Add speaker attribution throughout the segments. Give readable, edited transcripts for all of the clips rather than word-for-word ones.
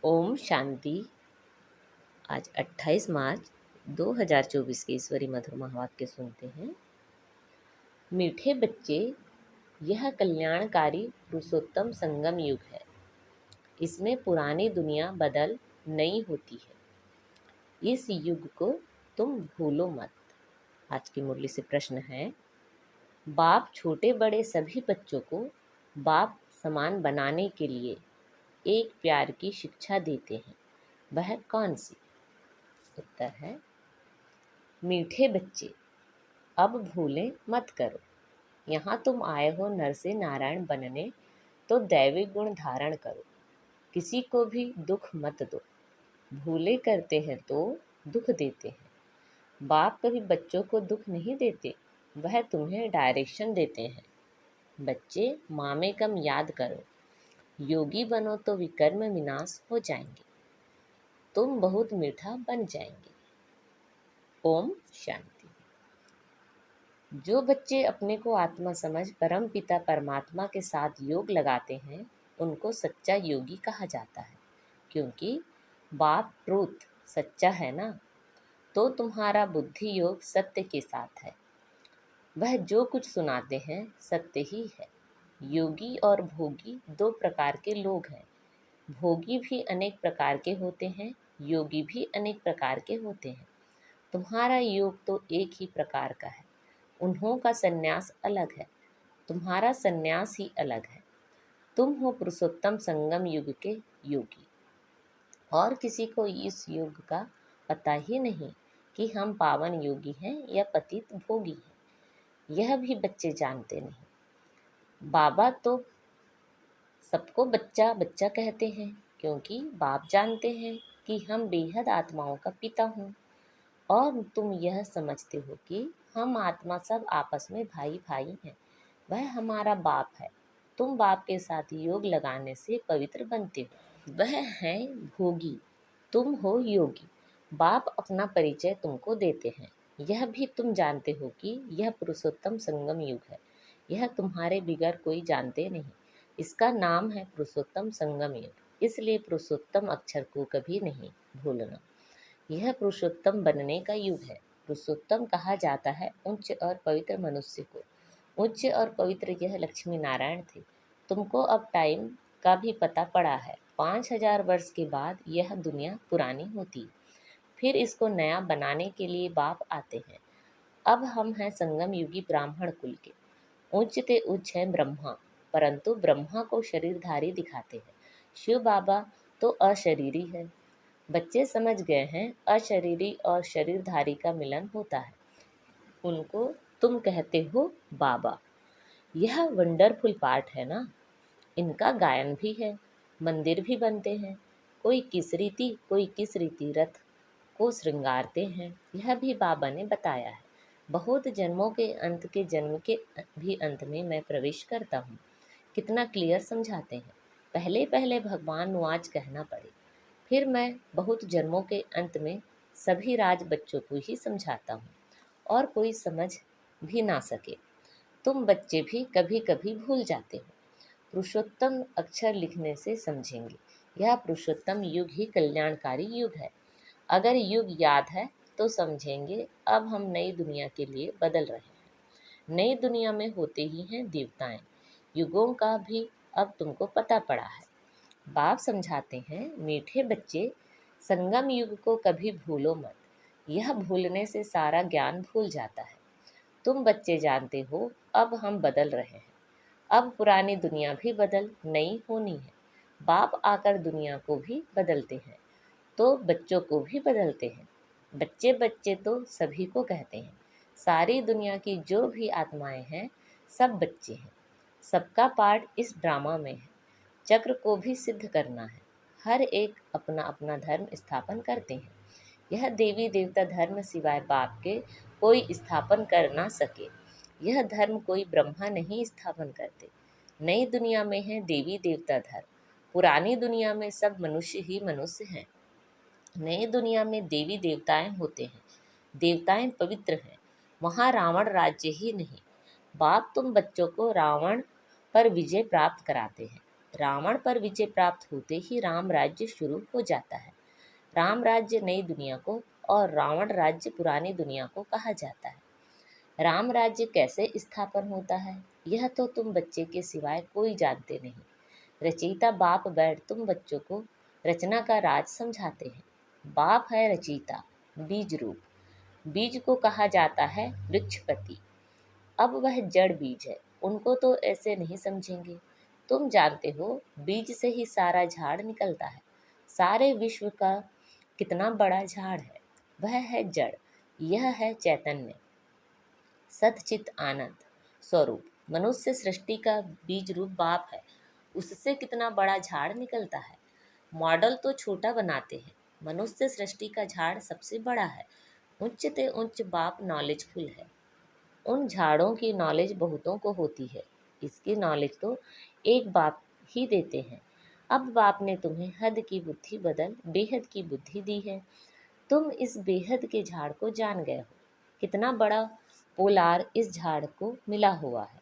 Speaker 1: ओम शांति। आज 28 मार्च 2024 के ईश्वरी मधुर महावाक्य सुनते हैं। मीठे बच्चे, यह कल्याणकारी पुरुषोत्तम संगम युग है। इसमें पुरानी दुनिया बदल नई होती है। इस युग को तुम भूलो मत। आज की मुरली से प्रश्न है, बाप छोटे बड़े सभी बच्चों को बाप समान बनाने के लिए एक प्यार की शिक्षा देते हैं, वह कौन सी? उत्तर है, मीठे बच्चे, अब भूलें मत करो। यहाँ तुम आए हो नर से नारायण बनने, तो दैवी गुण धारण करो। किसी को भी दुख मत दो। भूले करते हैं तो दुख देते हैं। बाप कभी बच्चों को दुख नहीं देते, वह तुम्हें डायरेक्शन देते हैं। बच्चे, मामे कम याद करो। योगी बनो तो विकर्म विनाश हो जाएंगे। तुम बहुत मीठा बन जाएंगे। ओम शांति। जो बच्चे अपने को आत्मा समझ परम पिता परमात्मा के साथ योग लगाते हैं, उनको सच्चा योगी कहा जाता है। क्योंकि बाप ट्रूथ सच्चा है ना, तो तुम्हारा बुद्धि योग सत्य के साथ है। वह जो कुछ सुनाते हैं सत्य ही है। योगी और भोगी दो प्रकार के लोग हैं। भोगी भी अनेक प्रकार के होते हैं, योगी भी अनेक प्रकार के होते हैं। तुम्हारा योग तो एक ही प्रकार का है। उन्हों का संन्यास अलग है, तुम्हारा संन्यास ही अलग है। तुम हो पुरुषोत्तम संगम युग के योगी। और किसी को इस युग का पता ही नहीं कि हम पावन योगी हैं या पतित भोगी हैं। यह भी बच्चे जानते नहीं। बाबा तो सबको बच्चा बच्चा कहते हैं, क्योंकि बाप जानते हैं कि हम बेहद आत्माओं का पिता हूँ। और तुम यह समझते हो कि हम आत्मा सब आपस में भाई भाई हैं। वह हमारा बाप है। तुम बाप के साथ योग लगाने से पवित्र बनते हो। वह है भोगी, तुम हो योगी। बाप अपना परिचय तुमको देते हैं। यह भी तुम जानते हो कि यह पुरुषोत्तम संगम युग है। यह तुम्हारे बिगर कोई जानते नहीं। इसका नाम है पुरुषोत्तम संगम युग। इसलिए पुरुषोत्तम अक्षर को कभी नहीं भूलना। यह पुरुषोत्तम बनने का युग है। पुरुषोत्तम कहा जाता है उच्च और पवित्र मनुष्य को। उच्च और पवित्र यह लक्ष्मी नारायण थे। तुमको अब टाइम का भी पता पड़ा है। 5000 वर्ष के बाद यह दुनिया पुरानी होती, फिर इसको नया बनाने के लिए बाप आते हैं। अब हम हैं संगम युगी ब्राह्मण कुल के। उच्च ते उच्च है ब्रह्मा, परंतु ब्रह्मा को शरीरधारी दिखाते हैं। शिव बाबा तो अशरीरी है। बच्चे समझ गए हैं, अशरीरी और शरीरधारी का मिलन होता है। उनको तुम कहते हो बाबा। यह वंडरफुल पार्ट है ना। इनका गायन भी है, मंदिर भी बनते हैं। कोई किस रीति कोई किस रीति रथ को श्रृंगारते हैं, यह भी बाबा ने बताया है। बहुत जन्मों के अंत के जन्म के भी अंत में मैं प्रवेश करता हूँ। कितना क्लियर समझाते हैं। पहले पहले भगवान नुआज कहना पड़े, फिर मैं बहुत जन्मों के अंत में सभी राज बच्चों को ही समझाता हूँ, और कोई समझ भी ना सके। तुम बच्चे भी कभी कभी भूल जाते हो। पुरुषोत्तम अक्षर लिखने से समझेंगे। यह पुरुषोत्तम युग ही कल्याणकारी युग है। अगर युग याद है तो समझेंगे अब हम नई दुनिया के लिए बदल रहे हैं। नई दुनिया में होते ही हैं देवताएं। युगों का भी अब तुमको पता पड़ा है। बाप समझाते हैं, मीठे बच्चे, संगम युग को कभी भूलो मत। यह भूलने से सारा ज्ञान भूल जाता है। तुम बच्चे जानते हो अब हम बदल रहे हैं। अब पुरानी दुनिया भी बदल नई होनी है। बाप आकर दुनिया को भी बदलते हैं, तो बच्चों को भी बदलते हैं। बच्चे बच्चे तो सभी को कहते हैं। सारी दुनिया की जो भी आत्माएं हैं, सब बच्चे हैं। सबका पार्ट इस ड्रामा में है। चक्र को भी सिद्ध करना है। हर एक अपना अपना धर्म स्थापन करते हैं। यह देवी देवता धर्म सिवाय बाप के कोई स्थापन कर ना सके। यह धर्म कोई ब्रह्मा नहीं स्थापन करते। नई दुनिया में है देवी देवता धर्म। पुरानी दुनिया में सब मनुष्य ही मनुष्य हैं। नई दुनिया में देवी देवताएं होते हैं। देवताएं पवित्र हैं। वहाँ रावण राज्य ही नहीं। बाप तुम बच्चों को रावण पर विजय प्राप्त कराते हैं। रावण पर विजय प्राप्त होते ही राम राज्य शुरू हो जाता है। राम राज्य नई दुनिया को और रावण राज्य पुरानी दुनिया को कहा जाता है। राम राज्य कैसे स्थापन होता है, यह तो तुम बच्चे के सिवाय कोई जानते नहीं। रचयिता बाप बैठ तुम बच्चों को रचना का राज समझाते हैं। बाप है रचयिता, बीज रूप। बीज को कहा जाता है वृक्षपति। अब वह जड़ बीज है, उनको तो ऐसे नहीं समझेंगे। तुम जानते हो बीज से ही सारा झाड़ निकलता है। सारे विश्व का कितना बड़ा झाड़ है, वह है जड़। यह है चैतन्य, सतचित आनंद स्वरूप। मनुष्य सृष्टि का बीज रूप बाप है, उससे कितना बड़ा झाड़ निकलता है। मॉडल तो छोटा बनाते हैं, मनुष्य सृष्टि का झाड़ सबसे बड़ा है। उच्चते उच्च बाप नॉलेजफुल है। उन झाड़ों की नॉलेज बहुतों को होती है, इसकी नॉलेज तो एक बाप ही देते हैं। अब बाप ने तुम्हें हद की बुद्धि बदल बेहद की बुद्धि दी है। तुम इस बेहद के झाड़ को जान गए हो। कितना बड़ा पोलार इस झाड़ को मिला हुआ है।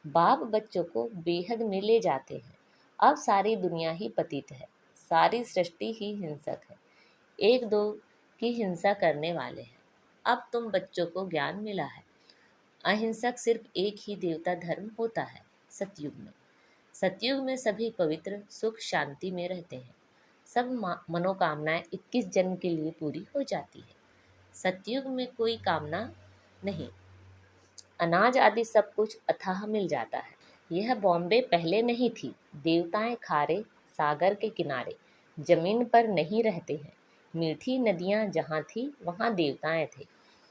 Speaker 1: बाप बच्चों को बेहद में ले जाते हैं। अब सारी दुनिया ही पतित है, सारी सृष्टि ही हिंसक है, एक दो की हिंसा करने वाले हैं। अब तुम बच्चों को ज्ञान मिला है। अहिंसक सिर्फ एक ही देवता धर्म होता है, सतयुग में। सतयुग में सभी पवित्र सुख शांति में रहते हैं। सब मनोकामनाएं 21 जन्म के लिए पूरी हो जाती है। सतयुग में कोई कामना नहीं, अनाज आदि सब कुछ अथाह मिल जाता है। यह बॉम्बे पहले नहीं थी। देवताएं खारे सागर के किनारे जमीन पर नहीं रहते हैं। मीठी नदियां जहाँ थी वहाँ देवताएं थे।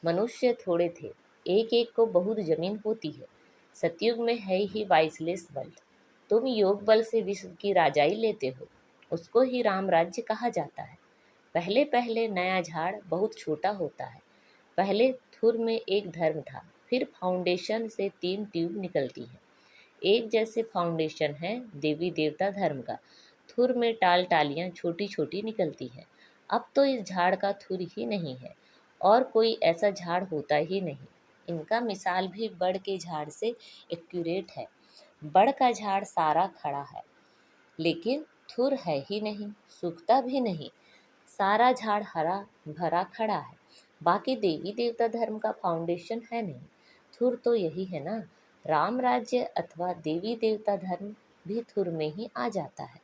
Speaker 1: मनुष्य थोड़े थे, एक एक को बहुत जमीन होती है। सतयुग में है ही वाइसलेस वर्ल्ड। तुम योग बल से विश्व की राजाई लेते हो, उसको ही राम राज्य कहा जाता है। पहले पहले नया झाड़ बहुत छोटा होता है। पहले थुर में एक धर्म था, फिर फाउंडेशन से 3 ट्यूब निकलती हैं। एक जैसे फाउंडेशन है देवी देवता धर्म का, थुर में टाल टालियाँ छोटी छोटी निकलती हैं। अब तो इस झाड़ का थुर ही नहीं है, और कोई ऐसा झाड़ होता ही नहीं। इनका मिसाल भी बड़ के झाड़ से एक्यूरेट है। बड़ का झाड़ सारा खड़ा है, लेकिन थुर है ही नहीं, सूखता भी नहीं। सारा झाड़ हरा भरा खड़ा है। बाकी देवी देवता धर्म का फाउंडेशन है नहीं। थुर तो यही है ना। राम राज्य अथवा देवी देवता धर्म भी थुर में ही आ जाता है।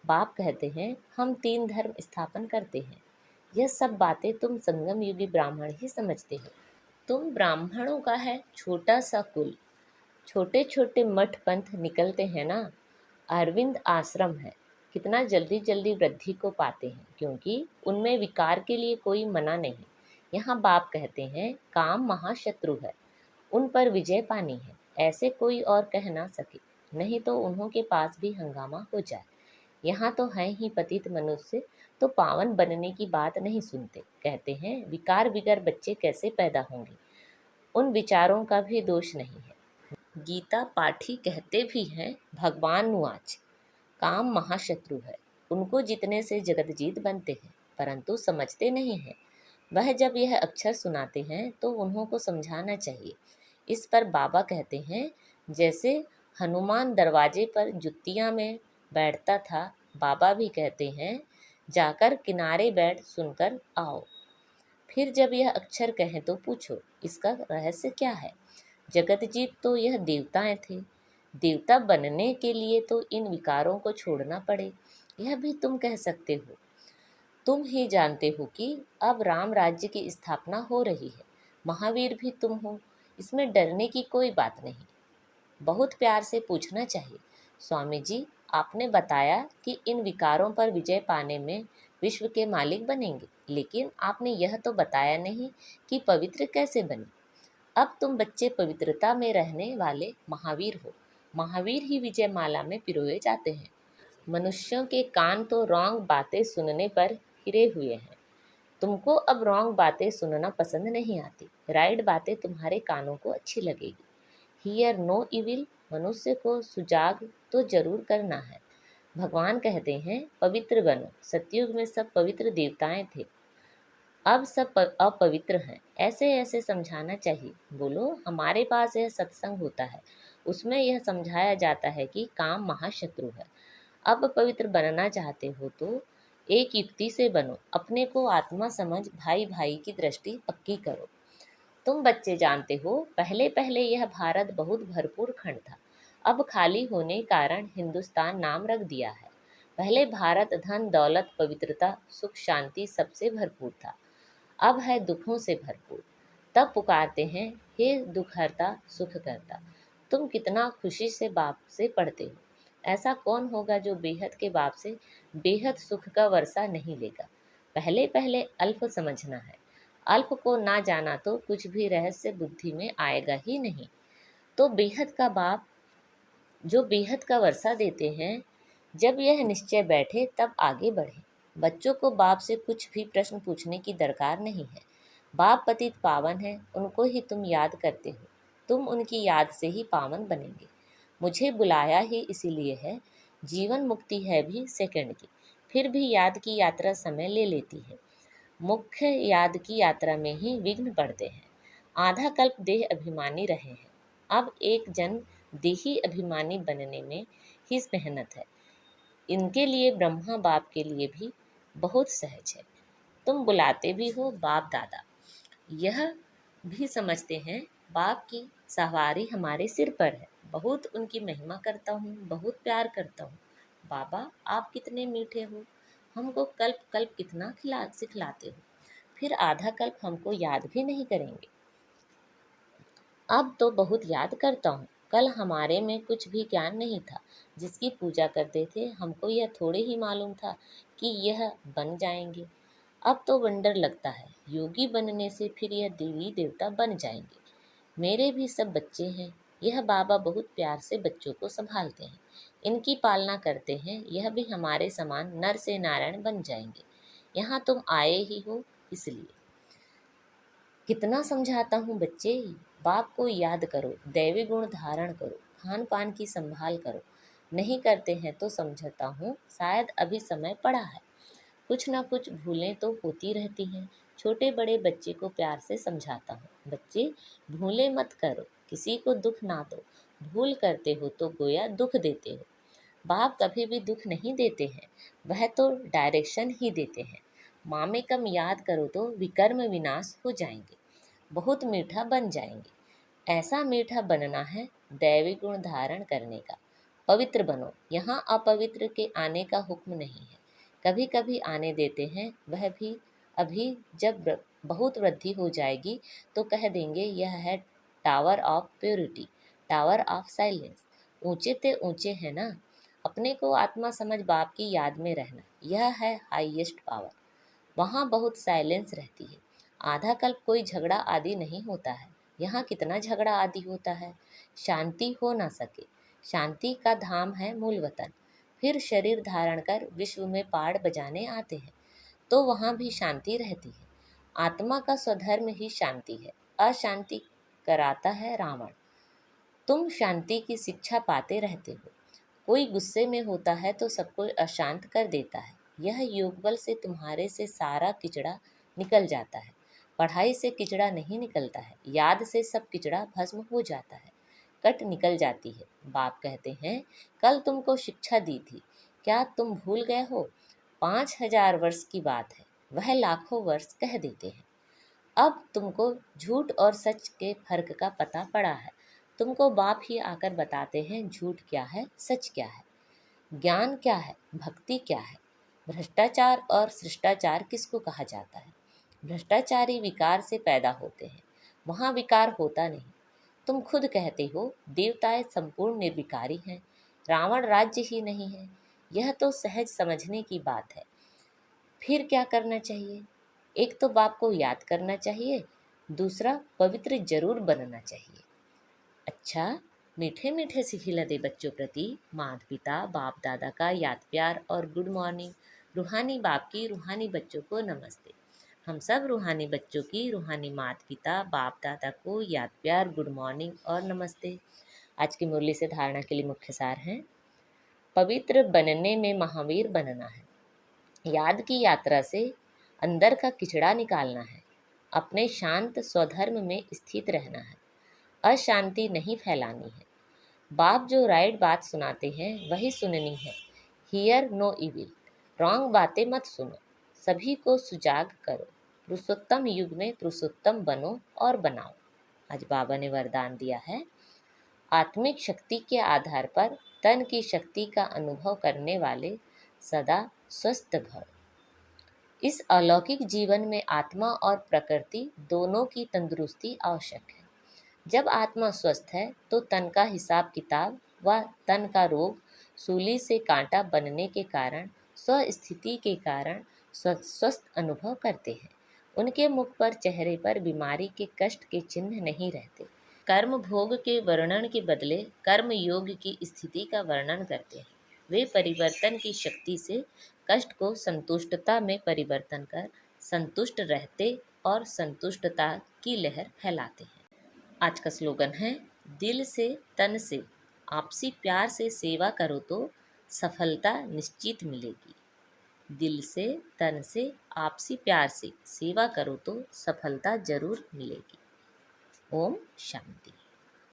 Speaker 1: बाप कहते हैं हम 3 धर्म स्थापन करते हैं। यह सब बातें तुम संगम युगी ब्राह्मण ही समझते हो। तुम ब्राह्मणों का है छोटा सा कुल, छोटे छोटे मठ पंथ निकलते हैं ना। अरविंद आश्रम है, कितना जल्दी जल्दी वृद्धि को पाते हैं, क्योंकि उनमें विकार के लिए कोई मना नहीं। यहाँ बाप कहते हैं काम महाशत्रु है, उन पर विजय पानी है, ऐसे कोई और कह ना सके, नहीं तो उन्हों के पास भी हंगामा हो जाए। यहाँ तो हैं ही पतित मनुष्य, तो पावन बनने की बात नहीं सुनते। कहते हैं विकार बिगर बच्चे कैसे पैदा होंगे। उन विचारों का भी दोष नहीं है। गीता पाठी कहते भी हैं भगवान नुआच काम महाशत्रु है, उनको जितने से जगतजीत बनते हैं, परंतु समझते नहीं हैं। वह जब यह अक्षर सुनाते हैं तो उन्हों को समझाना चाहिए। इस पर बाबा कहते हैं जैसे हनुमान दरवाजे पर जुत्तियां में बैठता था, बाबा भी कहते हैं जाकर किनारे बैठ सुनकर आओ। फिर जब यह अक्षर कहें तो पूछो इसका रहस्य क्या है। जगतजीत तो यह देवताएं थे, देवता बनने के लिए तो इन विकारों को छोड़ना पड़े, यह भी तुम कह सकते हो। तुम ही जानते हो कि अब राम राज्य की स्थापना हो रही है। महावीर भी तुम हो, इसमें डरने की कोई बात नहीं। बहुत प्यार से पूछना चाहिए, स्वामी जी आपने बताया कि इन विकारों पर विजय पाने में विश्व के मालिक बनेंगे, लेकिन आपने यह तो बताया नहीं कि पवित्र कैसे बने। अब तुम बच्चे पवित्रता में रहने वाले महावीर हो। महावीर ही विजय माला में पिरोए जाते हैं। मनुष्यों के कान तो रॉन्ग बातें सुनने पर हिरे हुए हैं। तुमको अब रॉन्ग बातें सुनना पसंद नहीं आती, राइट बातें तुम्हारे कानों को अच्छी लगेगी। हियर नो इविल, मनुष्य को सुजाग तो जरूर करना है। भगवान कहते हैं पवित्र बनो। सतयुग में सब पवित्र देवताएं थे, अब सब अपवित्र हैं, ऐसे ऐसे समझाना चाहिए। बोलो हमारे पास यह सत्संग होता है, उसमें यह समझाया जाता है कि काम महाशत्रु है। अब पवित्र बनना चाहते हो तो एक युक्ति से बनो, अपने को आत्मा समझ भाई भाई की दृष्टि पक्की करो। तुम बच्चे जानते हो, पहले पहले यह भारत बहुत भरपूर खंड था। अब खाली होने कारण हिंदुस्तान नाम रख दिया है। पहले भारत धन दौलत पवित्रता सुख शांति सबसे भरपूर था, अब है दुखों से भरपूर। तब पुकारते हैं, हे दुखहर्ता सुख करता। तुम कितना खुशी से बाप से पढ़ते हो। ऐसा कौन होगा जो बेहद के बाप से बेहद सुख का वर्षा नहीं लेगा। पहले पहले अल्प समझना है। अल्प को ना जाना तो कुछ भी रहस्य बुद्धि में आएगा ही नहीं। तो बेहद का बाप जो बेहद का वर्षा देते हैं, जब यह निश्चय बैठे तब आगे बढ़े। बच्चों को बाप से कुछ भी प्रश्न पूछने की दरकार नहीं है। बाप पतित पावन है, उनको ही तुम याद करते हो, तुम उनकी याद से ही पावन बनेंगे। मुझे बुलाया ही इसीलिए है। जीवन मुक्ति है भी सेकंड की, फिर भी याद की यात्रा समय ले लेती है। मुख्य याद की यात्रा में ही विघ्न पड़ते हैं। आधा कल्प देह अभिमानी रहे हैं, अब एक जन्म देही अभिमानी बनने में ही मेहनत है। इनके लिए ब्रह्मा बाप के लिए भी बहुत सहज है। तुम बुलाते भी हो बाप दादा, यह भी समझते हैं बाप की सवारी हमारे सिर पर है। बहुत उनकी महिमा करता हूँ, बहुत प्यार करता हूँ। बाबा आप कितने मीठे हो, हमको कल्प कल्प कितना सिखलाते हो, फिर आधा कल्प हमको याद भी नहीं करेंगे। अब तो बहुत याद करता हूँ। कल हमारे में कुछ भी ज्ञान नहीं था, जिसकी पूजा करते थे हमको यह थोड़े ही मालूम था कि यह बन जाएंगे। अब तो वंडर लगता है, योगी बनने से फिर यह देवी देवता बन जाएंगे। मेरे भी सब बच्चे हैं, यह बाबा बहुत प्यार से बच्चों को संभालते हैं, इनकी पालना करते हैं। यह भी हमारे समान नर से नारायण बन जाएंगे। यहाँ तुम आए ही हो इसलिए। कितना समझाता हूँ बच्चे, बाप को याद करो, दैवी गुण धारण करो, खान पान की संभाल करो। नहीं करते हैं तो समझता हूँ शायद अभी समय पड़ा है। कुछ ना कुछ भूलें तो होती रहती हैं। छोटे बड़े बच्चे को प्यार से समझाता हूँ, बच्चे भूले मत करो, किसी को दुख ना दो। भूल करते हो तो गोया दुख देते हो। बाप कभी भी दुख नहीं देते हैं, वह तो डायरेक्शन ही देते हैं। मामे कम याद करो तो विकर्म विनाश हो जाएंगे, बहुत मीठा बन जाएंगे। ऐसा मीठा बनना है दैवी गुण धारण करने का। पवित्र बनो, यहाँ अपवित्र के आने का हुक्म नहीं है। कभी कभी आने देते हैं, वह भी अभी जब बहुत वृद्धि हो जाएगी तो कह देंगे यह है tower of purity, tower of silence. ऊंचे ते ऊंचे है ना। अपने को आत्मा समझ बाप की याद में रहना, यह है हाईएस्ट पावर। वहाँ बहुत साइलेंस रहती है। आधा कल्प कोई झगड़ा आदि नहीं होता है। यहाँ कितना झगड़ा आदि होता है, शांति हो ना सके। शांति का धाम है मूल वतन। फिर शरीर धारण कर विश्व में पाड़ बजाने आते हैं, तो वहाँ भी शांति रहती है। आत्मा का स्वधर्म ही शांति है, अशांति कराता है रावण। तुम शांति की शिक्षा पाते रहते हो। कोई गुस्से में होता है तो सबको अशांत कर देता है। यह योग बल से तुम्हारे से सारा किचड़ा निकल जाता है। पढ़ाई से किचड़ा नहीं निकलता है, याद से सब किचड़ा भस्म हो जाता है, कट निकल जाती है। बाप कहते हैं, कल तुमको शिक्षा दी थी, क्या तुम भूल गए हो। 5,000 वर्ष की बात है, वह लाखों वर्ष कह देते हैं। अब तुमको झूठ और सच के फर्क का पता पड़ा है। तुमको बाप ही आकर बताते हैं झूठ क्या है, सच क्या है, ज्ञान क्या है, भक्ति क्या है, भ्रष्टाचार और शिष्टाचार किसको कहा जाता है। भ्रष्टाचारी विकार से पैदा होते हैं, वहाँ विकार होता नहीं। तुम खुद कहते हो देवताएं संपूर्ण निर्विकारी हैं, रावण राज्य ही नहीं है। यह तो सहज समझने की बात है। फिर क्या करना चाहिए। एक तो बाप को याद करना चाहिए, दूसरा पवित्र जरूर बनना चाहिए। अच्छा, मीठे मीठे सिखिलते बच्चों प्रति माता पिता बाप दादा का याद प्यार और गुड मॉर्निंग। रूहानी बाप की रूहानी बच्चों को नमस्ते। हम सब रूहानी बच्चों की रूहानी माता पिता बाप दादा को याद प्यार गुड मॉर्निंग और नमस्ते। आज की मुरली से धारणा के लिए मुख्य सार हैं, पवित्र बनने में महावीर बनना है। याद की यात्रा से अंदर का किचड़ा निकालना है। अपने शांत स्वधर्म में स्थित रहना है, अशांति नहीं फैलानी है। बाप जो राइट बात सुनाते हैं वही सुननी है। हियर नो इविल, रॉन्ग बातें मत सुनो, सभी को सुजाग करो, पुरुषोत्तम युग में पुरुषोत्तम बनो और बनाओ। आज बाबा ने वरदान दिया है, आत्मिक शक्ति के आधार पर तन की शक्ति का अनुभव करने वाले सदा स्वस्थ भव। इस अलौकिक जीवन में आत्मा और प्रकृति दोनों की तंदुरुस्ती आवश्यक है। जब आत्मा स्वस्थ है तो तन का हिसाब किताब व तन का रोग सूली से कांटा बनने के कारण स्वस्थिति के कारण स्वस्थ अनुभव करते हैं। उनके मुख पर चेहरे पर बीमारी के कष्ट के चिन्ह नहीं रहते। कर्म भोग के वर्णन के बदले कर्म योग की स्थिति का वर्णन करते हैं। वे परिवर्तन की शक्ति से कष्ट को संतुष्टता में परिवर्तन कर संतुष्ट रहते और संतुष्टता की लहर फैलाते हैं। आज का स्लोगन है, दिल से तन से आपसी प्यार से सेवा करो तो सफलता निश्चित मिलेगी। दिल से तन से आपसी प्यार से सेवा करो तो सफलता जरूर मिलेगी। ओम शांति।